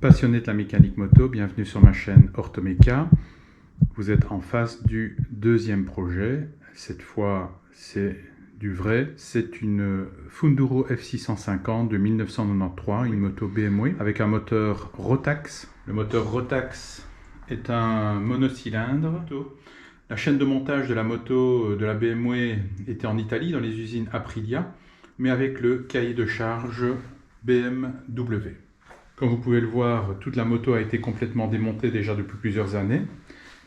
Passionné de la mécanique moto, bienvenue sur ma chaîne Orthoméca. Vous êtes en face du deuxième projet. Cette fois, c'est du vrai. C'est une Funduro F650 de 1993, une moto BMW avec un moteur Rotax. Le moteur Rotax est un monocylindre. La chaîne de montage de la moto de la BMW était en Italie, dans les usines Aprilia, mais avec le cahier de charge BMW. Comme vous pouvez le voir, toute la moto a été complètement démontée déjà depuis plusieurs années.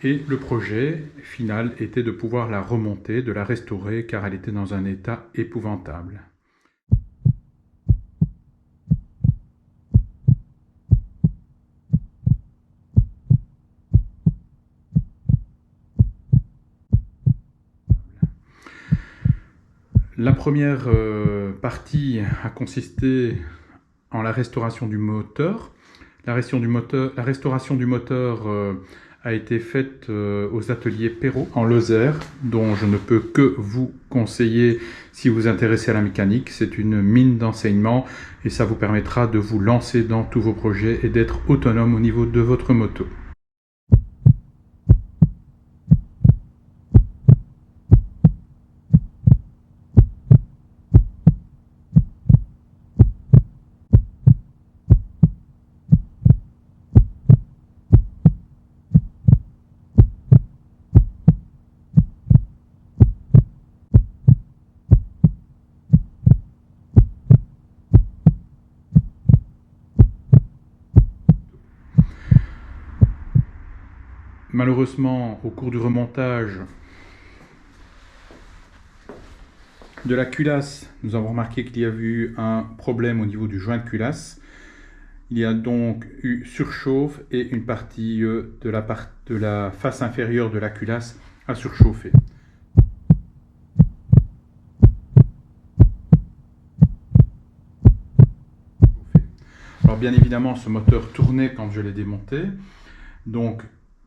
Et le projet final était de pouvoir la remonter, de la restaurer, car elle était dans un état épouvantable. La première partie a consisté en la restauration du moteur. La restauration du moteur a été faite aux ateliers Perrault en Lozère, dont je ne peux que vous conseiller si vous vous intéressez à la mécanique. C'est une mine d'enseignement et ça vous permettra de vous lancer dans tous vos projets et d'être autonome au niveau de votre moto. Malheureusement, au cours du remontage de la culasse, nous avons remarqué qu'il y avait eu un problème au niveau du joint de culasse. Il y a donc eu surchauffe et une partie de la face inférieure de la culasse a surchauffé. Alors bien évidemment, ce moteur tournait quand je l'ai démonté. Donc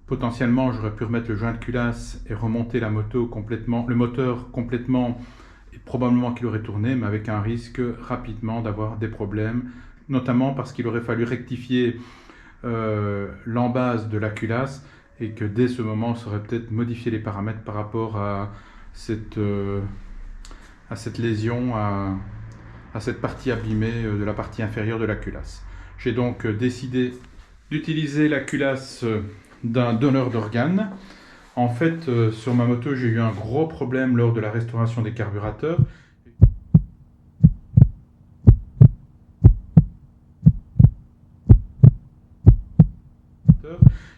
potentiellement, j'aurais pu remettre le joint de culasse et remonter la moto complètement, le moteur complètement, et probablement qu'il aurait tourné, mais avec un risque rapidement d'avoir des problèmes, notamment parce qu'il aurait fallu rectifier l'embase de la culasse et que dès ce moment, on aurait peut-être modifié les paramètres par rapport à cette lésion, à cette partie abîmée de la partie inférieure de la culasse. J'ai donc décidé d'utiliser la culasse d'un donneur d'organes. En fait, sur ma moto, j'ai eu un gros problème lors de la restauration des carburateurs.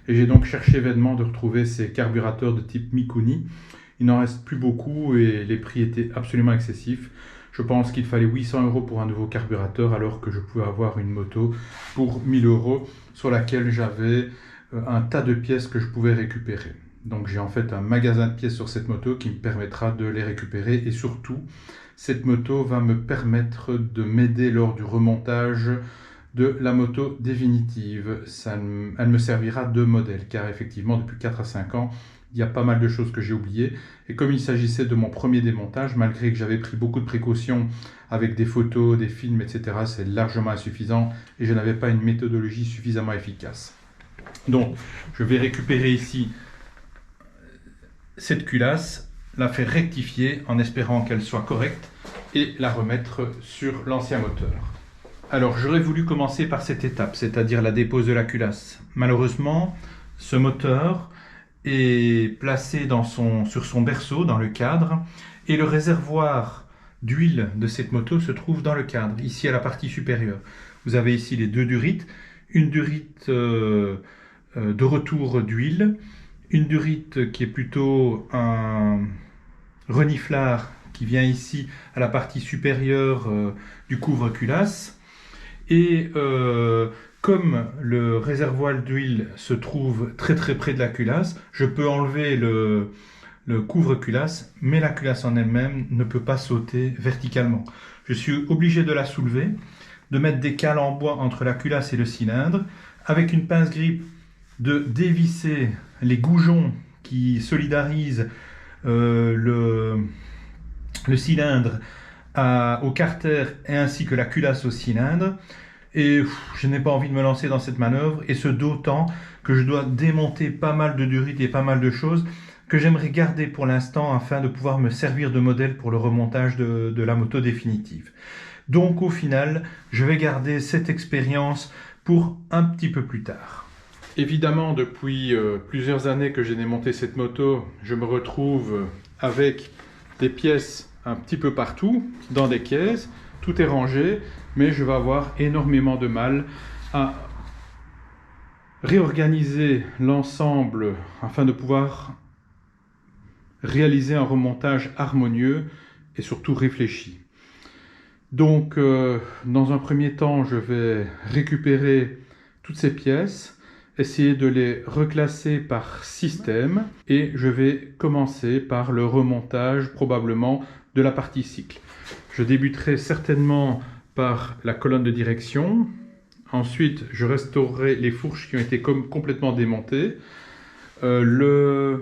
Et j'ai donc cherché vainement de retrouver ces carburateurs de type Mikuni. Il n'en reste plus beaucoup et les prix étaient absolument excessifs. Je pense qu'il fallait 800 € pour un nouveau carburateur alors que je pouvais avoir une moto pour 1000 € sur laquelle j'avais un tas de pièces que je pouvais récupérer. Donc j'ai en fait un magasin de pièces sur cette moto qui me permettra de les récupérer et surtout cette moto va me permettre de m'aider lors du remontage de la moto définitive. Elle me servira de modèle car effectivement depuis 4 à 5 ans il y a pas mal de choses que j'ai oubliées et comme il s'agissait de mon premier démontage, malgré que j'avais pris beaucoup de précautions avec des photos, des films, etc., c'est largement insuffisant et je n'avais pas une méthodologie suffisamment efficace. Donc je vais récupérer ici cette culasse, la faire rectifier en espérant qu'elle soit correcte et la remettre sur l'ancien moteur. Alors j'aurais voulu commencer par cette étape, c'est-à-dire la dépose de la culasse. Malheureusement, ce moteur est placé sur son berceau, dans le cadre, et le réservoir d'huile de cette moto se trouve dans le cadre, ici à la partie supérieure. Vous avez ici les deux durites, une durite de retour d'huile, une durite qui est plutôt un reniflard qui vient ici à la partie supérieure du couvre-culasse. Et comme le réservoir d'huile se trouve très près de la culasse, je peux enlever le couvre-culasse, mais la culasse en elle-même ne peut pas sauter verticalement. Je suis obligé de la soulever, de mettre des cales en bois entre la culasse et le cylindre, avec une pince grippe de dévisser les goujons qui solidarisent le cylindre au carter et ainsi que la culasse au cylindre. Et je n'ai pas envie de me lancer dans cette manœuvre, et ce d'autant que je dois démonter pas mal de durites et pas mal de choses que j'aimerais garder pour l'instant afin de pouvoir me servir de modèle pour le remontage de la moto définitive. Donc au final, je vais garder cette expérience pour un petit peu plus tard. Évidemment, depuis plusieurs années que j'ai démonté cette moto, je me retrouve avec des pièces un petit peu partout, dans des caisses, tout est rangé, mais je vais avoir énormément de mal à réorganiser l'ensemble afin de pouvoir réaliser un remontage harmonieux et surtout réfléchi. Donc, dans un premier temps, je vais récupérer toutes ces pièces, essayer de les reclasser par système et je vais commencer par le remontage probablement de la partie cycle. Je débuterai certainement par la colonne de direction. Ensuite, je restaurerai les fourches qui ont été complètement démontées. Le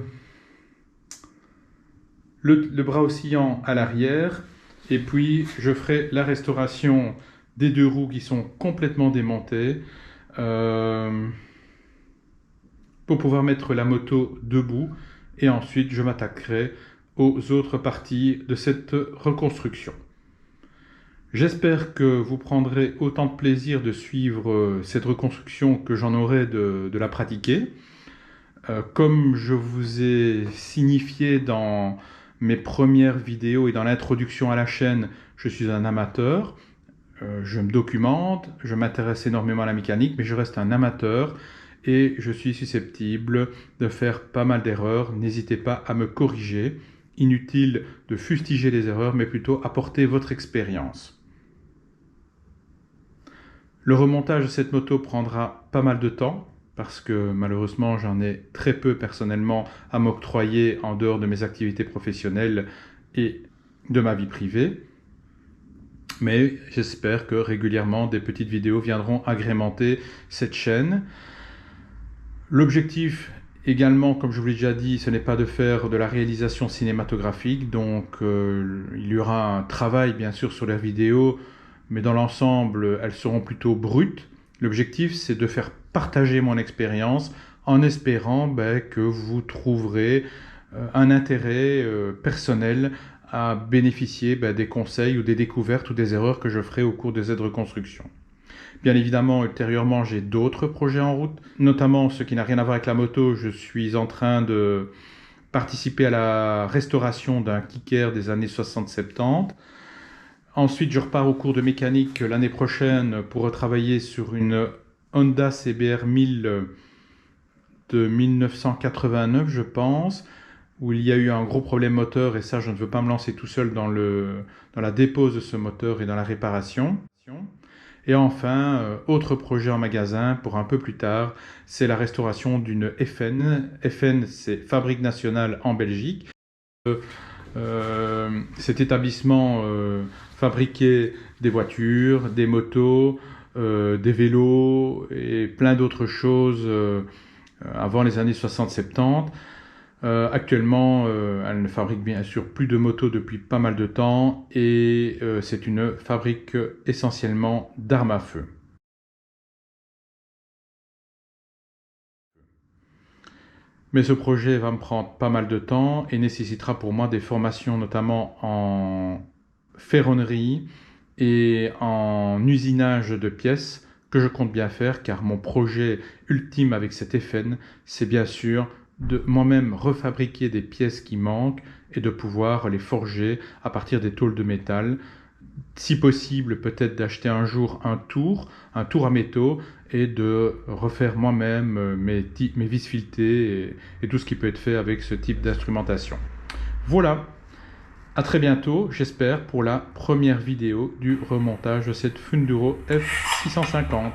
bras oscillant à l'arrière. Et puis, je ferai la restauration des deux roues qui sont complètement démontées pour pouvoir mettre la moto debout. Et ensuite, je m'attaquerai aux autres parties de cette reconstruction. J'espère que vous prendrez autant de plaisir de suivre cette reconstruction que j'en aurai de la pratiquer. Comme je vous ai signifié dans mes premières vidéos et dans l'introduction à la chaîne, je suis un amateur. Je me documente, je m'intéresse énormément à la mécanique, mais je reste un amateur et je suis susceptible de faire pas mal d'erreurs. N'hésitez pas à me corriger. Inutile de fustiger les erreurs, mais plutôt apporter votre expérience. Le remontage de cette moto prendra pas mal de temps, parce que malheureusement j'en ai très peu personnellement à m'octroyer en dehors de mes activités professionnelles et de ma vie privée. Mais j'espère que régulièrement des petites vidéos viendront agrémenter cette chaîne. L'objectif également, comme je vous l'ai déjà dit, ce n'est pas de faire de la réalisation cinématographique, donc il y aura un travail bien sûr sur les vidéos, mais dans l'ensemble, elles seront plutôt brutes. L'objectif, c'est de faire partager mon expérience en espérant que vous trouverez un intérêt personnel à bénéficier des conseils ou des découvertes ou des erreurs que je ferai au cours de cette reconstruction. Bien évidemment, ultérieurement, j'ai d'autres projets en route, notamment ce qui n'a rien à voir avec la moto. Je suis en train de participer à la restauration d'un kicker des années 60-70. Ensuite, je repars au cours de mécanique l'année prochaine pour retravailler sur une Honda CBR 1000 de 1989, je pense, où il y a eu un gros problème moteur, et ça, je ne veux pas me lancer tout seul dans la dépose de ce moteur et dans la réparation. Et enfin, autre projet en magasin pour un peu plus tard, c'est la restauration d'une FN. FN, c'est Fabrique Nationale en Belgique. Cet établissement fabriquait des voitures, des motos, des vélos et plein d'autres choses avant les années 60-70. Actuellement, elle ne fabrique bien sûr plus de motos depuis pas mal de temps et c'est une fabrique essentiellement d'armes à feu. Mais ce projet va me prendre pas mal de temps et nécessitera pour moi des formations notamment en ferronnerie et en usinage de pièces que je compte bien faire, car mon projet ultime avec cette FN, c'est bien sûr de moi-même refabriquer des pièces qui manquent et de pouvoir les forger à partir des tôles de métal. Si possible, peut-être d'acheter un jour un tour à métaux et de refaire moi-même mes vis filetées et tout ce qui peut être fait avec ce type d'instrumentation. Voilà, à très bientôt, j'espère, pour la première vidéo du remontage de cette Funduro F650.